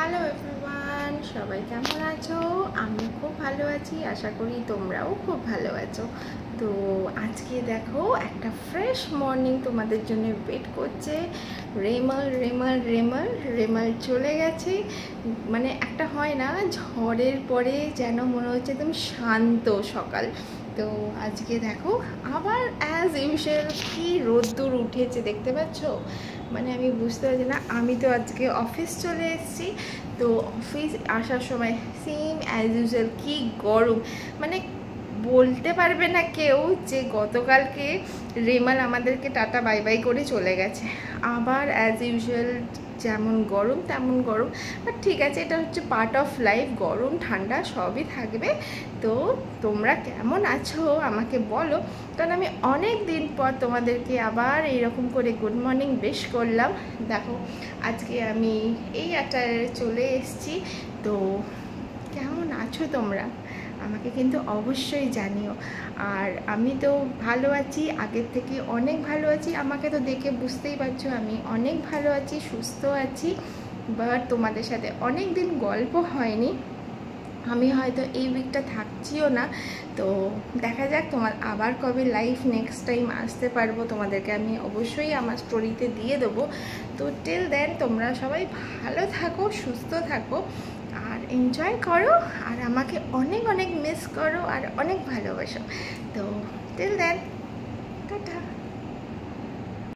Hello everyone, সবাই কেমন আছো? আমি খুব ভালো আছি, আশা করি তোমরাও খুব ভালো আছো। তো আজকে দেখো একটা ফ্রেশ মর্নিং তোমাদের জন্য ওয়েট করছে। রেমাল রেমাল রেমাল রেমাল চলে গেছে। মানে একটা হয় না, ঝড়ের পরে যেন মনে হচ্ছে একদম শান্ত সকাল। তো আজকে দেখো আবার অ্যাজ ইউজুয়াল কি রোদ্দুর উঠেছে, দেখতে পাচ্ছ? মানে আমি বুঝতে পারছি না। আমি তো আজকে অফিস চলে এসেছি, তো অফিস আসার সময় সেম অ্যাজ ইউজুয়াল কি গরম। মানে বলতে পারবে না কেউ যে গতকালকে রেমাল আমাদেরকে টাটা বাই বাই করে চলে গেছে, আবার অ্যাজ ইউজুয়াল যেমন গরম তেমন গরম। বাট ঠিক আছে, এটা হচ্ছে পার্ট অফ লাইফ, গরম ঠান্ডা সবই থাকবে। তো তোমরা কেমন আছো আমাকে বলো, কারণ আমি অনেক দিন পর তোমাদেরকে আবার এইরকম করে গুড মর্নিং উইশ করলাম। দেখো আজকে আমি এই আটায় চলে এসেছি। তো কেমন আছো তোমরা আমাকে কিন্তু অবশ্যই জানিও। আর আমি তো ভালো আছি, আগের থেকে অনেক ভালো আছি। আমাকে তো দেখে বুঝতেই পারছো আমি অনেক ভালো আছি, সুস্থ আছি। বাট তোমাদের সাথে অনেক দিন গল্প হয়নি, আমি হয়তো এই উইকটা থাকছিও না। তো দেখা যাক তোমার আবার কবে লাইভ নেক্সট টাইম আসতে পারবো, তোমাদেরকে আমি অবশ্যই আমার স্টোরিতে দিয়ে দেবো। তো টিল দেন তোমরা সবাই ভালো থাকো, সুস্থ থাকো আর এনজয় করো, আর আমাকে অনেক অনেক মিস করো আর অনেক ভালোবাসো। তো টিল দেন টাটা।